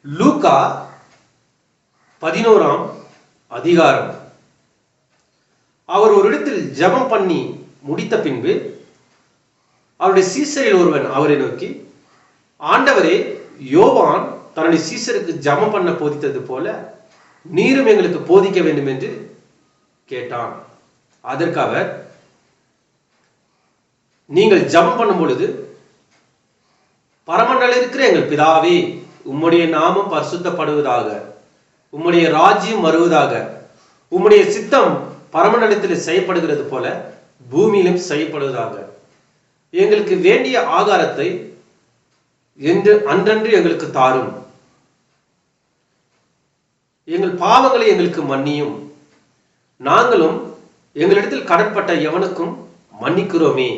லூக்கா 11ஆம் அதிகாரம். அவர் ஒரு இடத்தில் ஜெபம் பண்ணி முடித்த பின்பு அவருடைய சீசரில் ஒருவன் அவரை நோக்கி, ஆண்டவரே, யோவான் தன்னுடைய சீசருக்கு ஜெபம் பண்ண போதித்தது போல நீரும் எங்களுக்கு போதிக்க வேண்டும் என்று கேட்டான். அதற்கு அவர், நீங்கள் ஜெபம் பண்ணும் பொழுது, பரமண்டல இருக்கிற எங்கள் பிதாவே, உம்முடைய நாமம் பரிசுத்தப்படுவதாக, உம்முடைய ராஜ்யம் வருவதாக, உம்முடைய சித்தம் பரமண்டலத்தில் செய்யப்படுகிறது போல பூமியிலும் செய்யப்படுவதாக. எங்களுக்கு வேண்டிய ஆகாரத்தை அன்றன்று எங்களுக்கு தாரும். எங்கள் பாவங்களை எங்களுக்கு மன்னியும், நாங்களும் எங்களிடத்தில் கடன்பட்ட எவனுக்கும் மன்னிக்கிறோமே.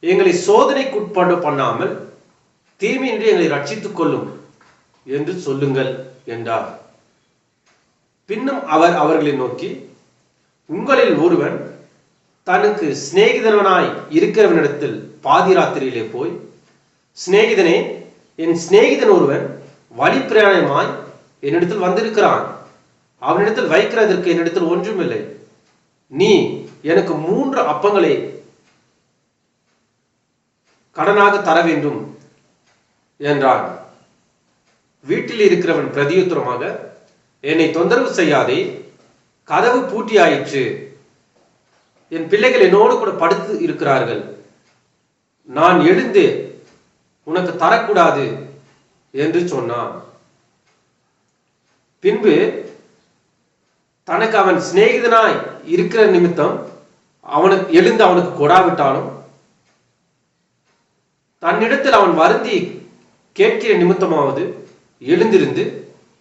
எங்களை சோதனைக்குட்பட பண்ணாமல் தீமையின்றி எங்களை ரட்சித்துக் கொள்ளும் என்று சொல்லுங்கள் என்றார். பின்னும் அவர் அவர்களை நோக்கி, உங்களில் ஒருவன் தனக்கு சிநேகிதனாய் இருக்கிறவனிடத்தில் பாதிராத்திரியிலே போய், சிநேகிதனே, என் சிநேகிதன் ஒருவன் வழி பிரயாணமாய் என்னிடத்தில் வந்திருக்கிறான், அவனிடத்தில் வைக்கிறதற்கு என்னிடத்தில் ஒன்றுமில்லை, நீ எனக்கு 3 அப்பங்களை கடனாக தர வேண்டும் என்றான். வீட்டில் இருக்கிறவன் பிரதியுத்தரமாக, என்னை தொந்தரவு செய்யாதே, கதவு பூட்டியாயிற்று, என் பிள்ளைகள் என்னோடு கூட படுத்து இருக்கிறார்கள், நான் எழுந்து உனக்கு தரக்கூடாது என்று சொன்னான். பின்பு தனக்கு அவன் சிநேகிதனாய் இருக்கிற நிமித்தம் அவனுக்கு எழுந்து அவனுக்கு கொடாவிட்டாலும், தன்னிடத்தில் அவன் வருந்தி கேட்கிற நிமித்தமாவது எழுந்திருந்து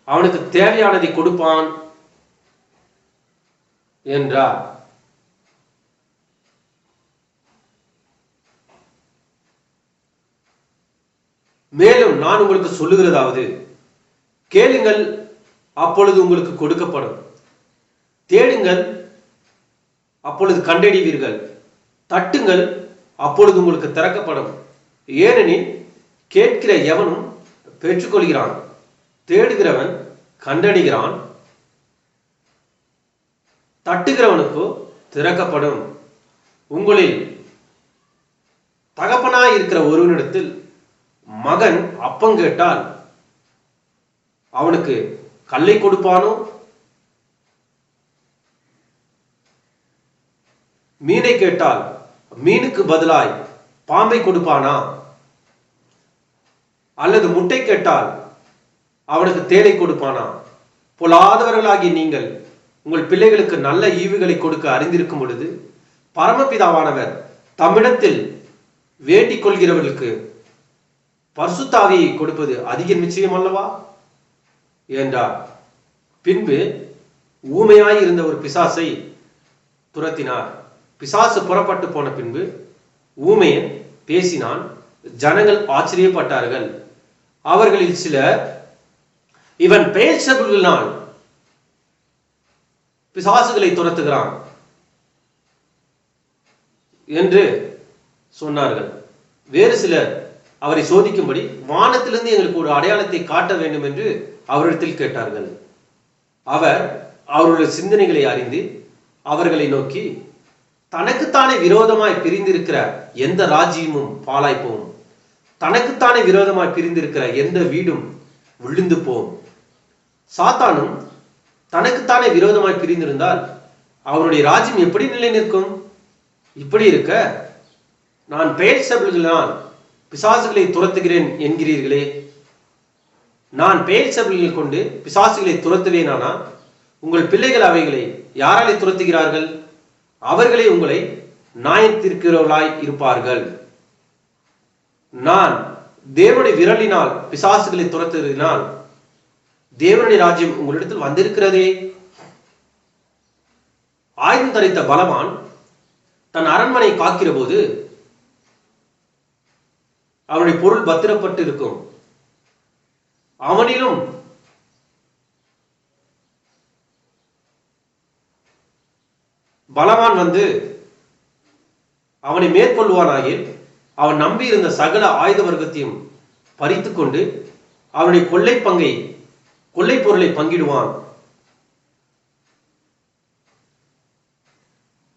அவனுக்கு தேவையானதை கொடுப்பான் என்றார். மேலும் நான் உங்களுக்கு சொல்லுகிறதாவது, கேளுங்கள், அப்பொழுது உங்களுக்கு கொடுக்கப்படும், தேடுங்கள், அப்பொழுது கண்டறிவீர்கள், தட்டுங்கள், அப்பொழுது உங்களுக்கு திறக்கப்படும். ஏனெனில் கேட்கிற எவனும் பெற்றுக்கொள்கிறான், தேடுகிறவன் கண்டடைகிறான், தட்டுகிறவனுக்கோ திறக்கப்படும். உங்களில் தகப்பனாய் இருக்கிற ஒருவனிடத்தில் மகன் அப்பம் கேட்டால் அவனுக்கு கல்லை கொடுப்பானோ? மீனை கேட்டால் மீனுக்கு பதிலாய் பாம்பை கொடுப்பானா? அல்லது முட்டை கேட்டால் அவனுக்கு தேளை கொடுப்பானா? பொல்லாதவர்களாகி நீங்கள் உங்கள் பிள்ளைகளுக்கு நல்ல ஈவுகளை கொடுக்க அறிந்திருக்கும் பொழுது, பரமபிதாவானவர் தம்மிடத்தில் வேண்டிக் கொள்கிறவர்களுக்கு பரிசுத்த ஆவியை கொடுப்பது அதிக நிச்சயம் அல்லவா என்றார். பின்பு ஊமையாய் இருந்த ஒரு பிசாசை துரத்தினார். பிசாசு புறப்பட்டு போன பின்பு ஊமையன் பேசினான். ஜனங்கள் ஆச்சரியப்பட்டார்கள். அவர்களில் சிலர், இவன் பெயர்ச்செபுலினால் பிசாசுகளை துரத்துகிறான் என்று சொன்னார்கள். வேறு சிலர் அவரை சோதிக்கும்படி, வானத்திலிருந்து எங்களுக்கு ஒரு அடையாளத்தை காட்ட வேண்டும் என்று அவரிடத்தில் கேட்டார்கள். அவர் அவருடைய சிந்தனைகளை அறிந்து அவர்களை நோக்கி, தனக்குத்தானே விரோதமாய் பிரிந்திருக்கிற எந்த ராஜ்யமும் பாழாய் போகும், தனக்குத்தானே விரோதமாய் பிரிந்திருக்கிற எந்த வீடும் விழுந்து போகும். சாத்தானும் தனக்குத்தானே விரோதமாய் பிரிந்திருந்தால் அவனுடைய ராஜ்யம் எப்படி நிலை நிற்கும்? இப்படி இருக்க, நான் பெயர்ச்செபுலினால் பிசாசுகளை துரத்துகிறேன் என்கிறீர்களே, நான் பெயர்ச்செபுலிகளை கொண்டு பிசாசுகளை துரத்துவேனானா உங்கள் பிள்ளைகள் அவைகளை யாராலே துரத்துகிறார்கள்? அவர்களே உங்களை நியாயத்தீர்க்கிறவர்களாய் இருப்பார்கள். நான் தேவனுடைய விரலினால் பிசாசுகளை துரத்துகிறதினால் தேவனுடைய ராஜ்யம் உங்களிடத்தில் வந்திருக்கிறதே. ஆயுதம் தரித்த பலவான் தன் அரண்மனை காக்கிற போது அவனுடைய பொருள் பத்திரப்பட்டு இருக்கும். அவனிலும் பலவான் வந்து அவனை மேற்கொள்வானாகில் அவன் நம்பி இருந்த சகல ஆயுத வர்க்கத்தையும் பறித்து கொண்டு அவனுடைய கொள்ளை பங்கை கொள்ளை பொருளை பங்கிடுவான்.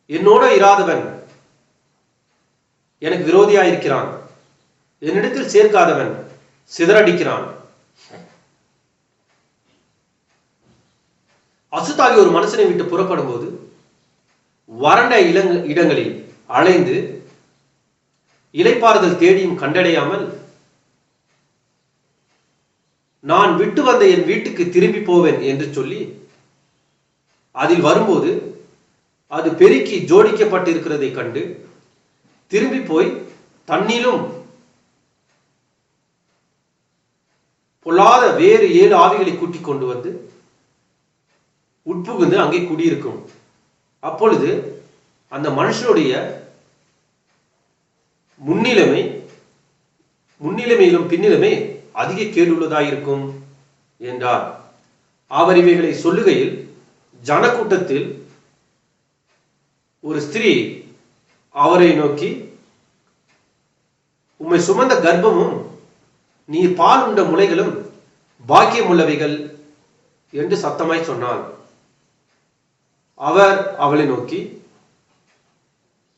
என்னோட இராதவன் எனக்கு விரோதியாயிருக்கிறான். என்னிடத்தில் சேர்க்காதவன் சிதறடிக்கிறான். அசுத்தாகி ஒரு மனுஷனை விட்டு புறப்படும் போது வறண்ட இடங்களில் அலைந்து இளைப்பாறுதல் தேடியும் கண்டடையாமல், நான் விட்டு வந்த என் வீட்டுக்கு திரும்பி போவேன் என்று சொல்லி அதில் வரும்போது அது பெருக்கி ஜோடிக்கப்பட்டிருக்கிறதை கண்டு திரும்பி போய் தன்னிலும் பொல்லாத வேறு 7 ஆவிகளை கூட்டிக் கொண்டு வந்து உட்புகுந்து அங்கே குடியிருக்கும். அப்பொழுது அந்த மனுஷனுடைய முன்னிலைமையிலும் பின்னிலைமை அதிக கேடுள்ளதாயிருக்கும் என்றார். அவர் இவைகளை சொல்லுகையில் ஜனக்கூட்டத்தில் ஒரு ஸ்திரீ அவரை நோக்கி, உம்மை சுமந்த கர்ப்பமும் நீ பால் உண்ட முலைகளும் பாக்கியம் உள்ளவைகள் என்று சத்தமாய் சொன்னாள். அவர் அவளை நோக்கி,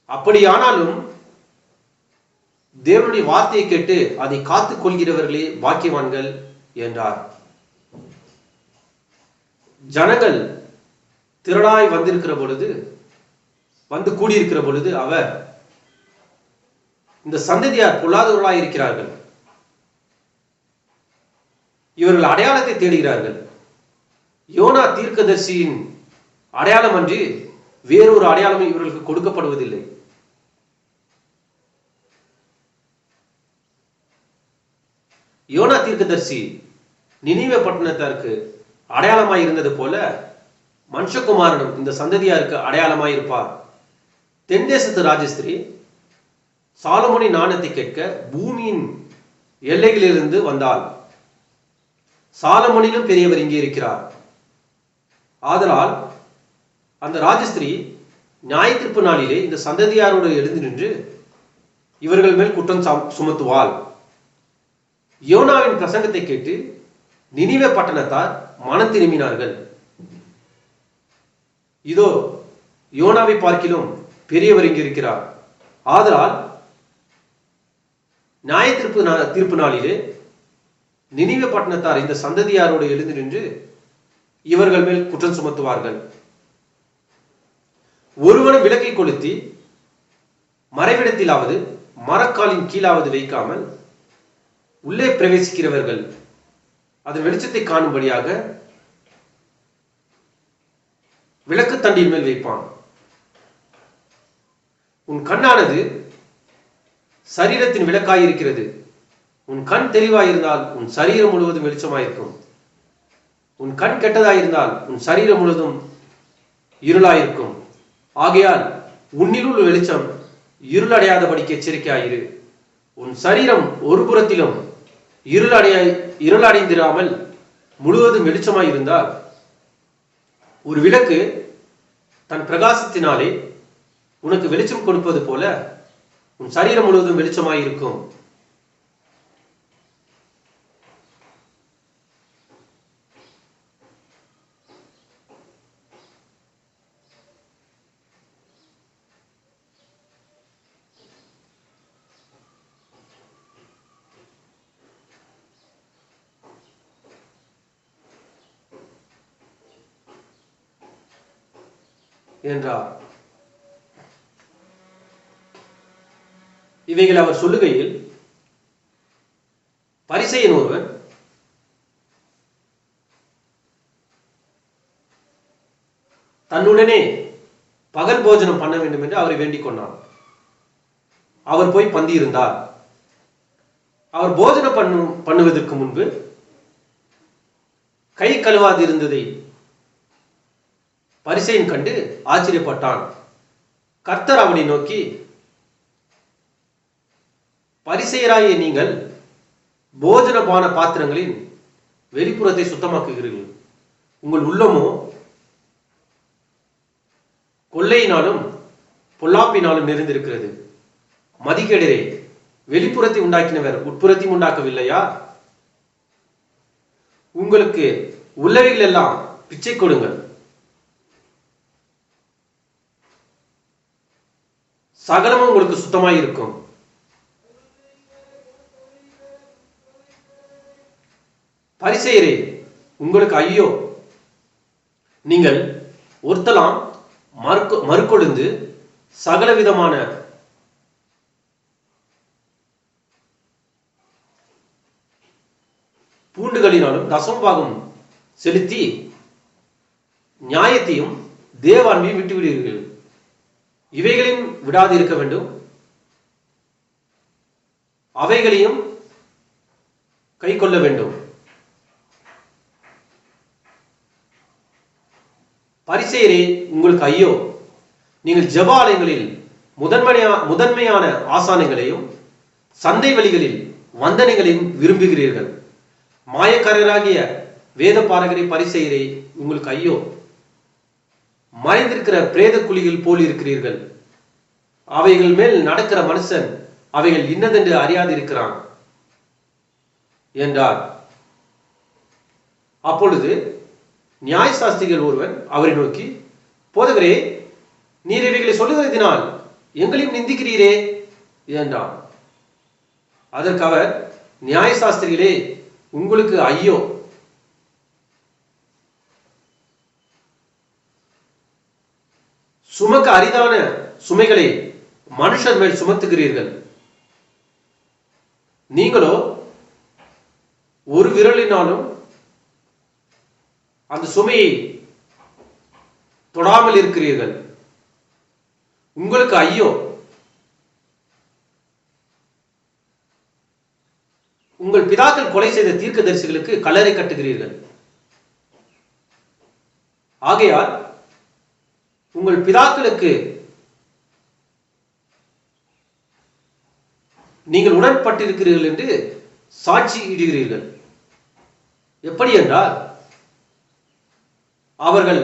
அப்படியானாலும் தேவனுடைய வார்த்தையை கேட்டு அதை காத்துக் கொள்கிறவர்களே பாக்கியவான்கள் என்றார். ஜனங்கள் திரளாய் வந்து கூடியிருக்கிற பொழுது அவர், இந்த சந்ததியார் பொல்லாதவர்களாய் இருக்கிறார்கள், இவர்கள் அடையாளத்தை தேடுகிறார்கள். யோனா தீர்க்கதரிசியின் அடையாளம் அன்றி வேறொரு அடையாளமும் இவர்களுக்கு கொடுக்கப்படுவதில்லை. யோனா தீர்க்கதரிசி நினிவே பட்டணத்தாருக்கு அடையாளமாய் இருந்தது போல மனுஷகுமாரனும் இந்த சந்ததியாருக்கு அடையாளமாய் இருப்பார். தென்தேசத்து ராஜஸ்திரி சாலமோனின் ஞானத்தை கேட்க பூமியின் எல்லைகளிலிருந்து வந்தாள். சாலமோனிலும் பெரியவர் இங்கே இருக்கிறார். ஆதலால் அந்த ராஜஸ்திரி நியாய தீர்ப்பு நாளிலே இந்த சந்ததியாரோடு எழுந்து நின்று இவர்கள் மேல் குற்றம் சுமத்துவாள். யோனாவின் பிரசங்கத்தை கேட்டு நினிவே பட்டணத்தார் மனம் திரும்பினார்கள். இதோ யோனாவை பார்க்கிலும் பெரியவர் இங்கு இருக்கிறார். ஆதலால் நியாய தீர்ப்பு நாளிலே நினிவே பட்டணத்தார் இந்த சந்ததியாரோடு எழுந்து நின்று இவர்கள் மேல் குற்றம் சுமத்துவார்கள். ஒருவனும் விளக்கை கொளுத்தி மறைவிடத்திலாவது மரக்காலின் கீழாவது வைக்காமல் உள்ளே பிரவேசிக்கிறவர்கள் அதன் வெளிச்சத்தை காணும்படியாக விளக்கு தண்டின் மேல் வைப்பான். உன் கண்ணானது சரீரத்தின் விளக்காயிருக்கிறது. உன் கண் தெளிவாயிருந்தால் உன் சரீரம் முழுவதும் வெளிச்சமாயிருக்கும். உன் கண் கெட்டதாயிருந்தால் உன் சரீரம் முழுவதும் இருளாயிருக்கும். ஆகையால் உன்னிலுள்ள வெளிச்சம் இருளடையாதபடிக்கு எச்சரிக்கையாயிரு. உன் சரீரம் ஒரு புறத்திலும் இருளடைந்திராமல் முழுவதும் வெளிச்சமாயிருந்தால், ஒரு விளக்கு தன் பிரகாசத்தினாலே உனக்கு வெளிச்சம் கொடுப்பது போல உன் சரீரம் முழுவதும் வெளிச்சமாயிருக்கும். என்றார். இவைகள் அவர் சொல்லுகையில் பரிசேயன் ஒருவன் தன்னுடனே பகல் போஜனம் பண்ண வேண்டும் என்று அவரை வேண்டிக் கொண்டார். அவர் போய் பந்தி இருந்தார். அவர் போஜனம் பண்ணுவதற்கு முன்பு கை கழுவாது இருந்ததை பரிசேயன் கண்டு ஆச்சரியப்பட்டான். கர்த்தர் அவனை நோக்கி, பரிசேயராகிய நீங்கள் போஜனபான பாத்திரங்களின் வெளிப்புறத்தை சுத்தமாக்குகிறீர்கள், உங்கள் உள்ளமோ கொள்ளையினாலும் பொல்லாப்பினாலும் நிறைந்திருக்கிறது. மதிகேடரே, வெளிப்புறத்தை உண்டாக்கினவர் உட்புறத்தையும் உண்டாக்கவில்லையா? உங்களுக்கு உள்ளவைகள் எல்லாம் பிச்சை கொடுங்கள், சகலமும் உங்களுக்கு சுத்தமாய் இருக்கும். பரிசேயரே, உங்களுக்கு ஐயோ! நீங்கள் ஒருத்தலாம் மறுக்கொழுந்து சகலவிதமான பூண்டுகளினாலும் தசமபாகம் செலுத்தி நியாயத்தையும் தேவான்மையும் விட்டுவிடுவீர்கள். இவைகளையும் விடாதிருக்க வேண்டும், அவைகளையும் கை கொள்ள வேண்டும். பரிசேயரே, உங்களுக்கு ஐயோ! நீங்கள் ஜெப ஆலயங்களில் முதன்மையான ஆசானங்களையும் சந்தை வழிகளில் வந்தனைகளையும் விரும்புகிறீர்கள். மாயக்காரராகிய வேத பாரகரை, பரிசேயரே, உங்களுக்கு ஐயோ! மறைந்திருக்கிற பிரேத குழிகள் போல் இருக்கிறீர்கள். அவைகள் மேல் நடக்கிற மனுஷன் அவைகள் இன்னதென்று அறியாதிருக்கிறான் என்றார். அப்பொழுது நியாயசாஸ்திரிகள் ஒருவன் அவரை நோக்கி, போதகரே, நீர் இவைகளை சொல்லுகிறதினால் எங்களையும் நிந்திக்கிறீரே என்றான். அதற்கு அவர், நியாயசாஸ்திரிகளே, உங்களுக்கு ஐயோ! சுமக்க அரிதான சுமைகளை மனுஷர் மேல் சுமத்துகிறீர்கள். நீங்களோ ஒரு விரலினாலும் அந்த சுமையை தொடாமல் இருக்கிறீர்கள். உங்களுக்கு ஐயோ! உங்கள் பிதாக்கள் கொலை செய்த தீர்க்கதரிசிகளுக்கு கல்லறை கட்டுகிறீர்கள். ஆகையால் உங்கள் பிதாக்களுக்கு நீங்கள் உடன்பட்டிருக்கிறீர்கள் என்று சாட்சி இடுகிறீர்கள். எப்படி என்றால், அவர்கள்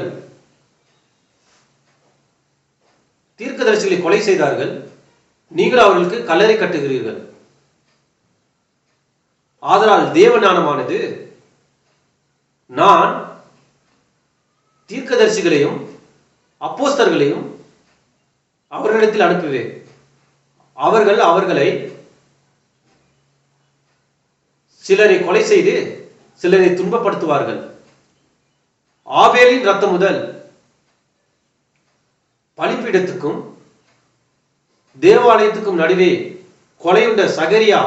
தீர்க்கதரிசிகளை கொலை செய்தார்கள், நீங்கள் அவர்களுக்கு கல்லறை கட்டுகிறீர்கள். ஆதலால் தேவ ஞானமானது, நான் தீர்க்கதரிசிகளையும் அப்போஸ்தலர்களையும் அவர்களிடத்தில் அனுப்புவேன். அவர்கள் அவர்களை சிலரை கொலை செய்து சிலரை துன்பப்படுத்துவார்கள். ஆபேலின் ரத்தம் முதல் பலிபீடத்துக்கும் தேவாலயத்துக்கும் நடுவே கொலையுண்ட சகரியா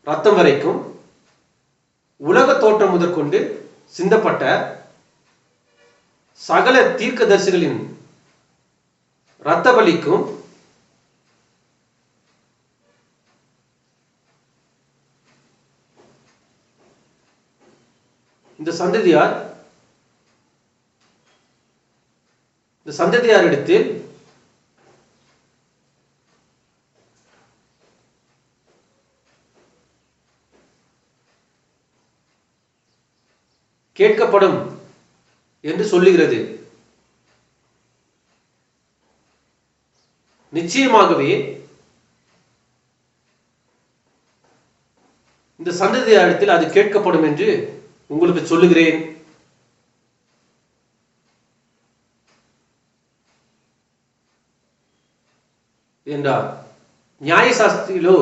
ரத்தம் வரைக்கும், உலக தோற்றம் முதற்கொண்டு சிந்தப்பட்ட சகல தீர்க்கதரிசிகளின் இரத்த பலிக்கும் இந்த சந்ததியார் இடத்தில் கேட்கப்படும் என்று சொல்லுகிறது. நிச்சயமாகவே இந்த சந்ததியாரிடத்தில் அது கேட்கப்படும் என்று உங்களுக்கு சொல்லுகிறேன் என்றார். நியாயசாஸ்திரிகளோ,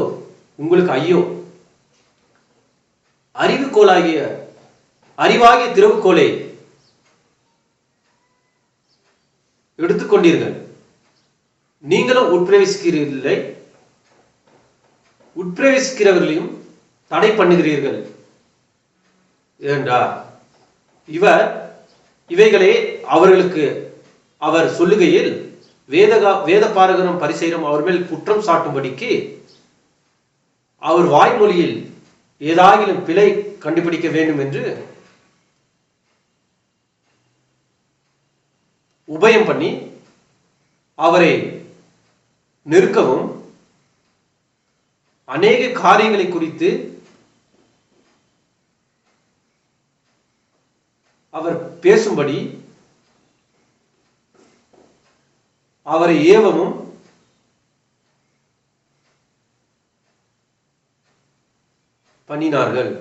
உங்களுக்கு ஐயோ! அறிவாகிய திறவுகோலை எடுத்துக்கொண்டீர்கள், நீங்களும் உட்பிரவேசிக்கிறீர்கள், உட்பிரவேசிக்கிறவர்களையும் தடை பண்ணுகிறீர்கள் என்றார். இவைகளே அவர்களுக்கு அவர் சொல்லுகையில், வேத பாரகரும் பரிசேயரும் அவர் மேல் குற்றம் சாட்டும்படிக்கு அவர் வாய்மொழியில் ஏதாகிலும் பிழை கண்டுபிடிக்க வேண்டும் என்று உபயம் பண்ணி அவரை நெருக்கவும், அநேக காரியங்களை குறித்து அவர் பேசும்படி அவரை ஏவவும் பண்ணினார்கள்.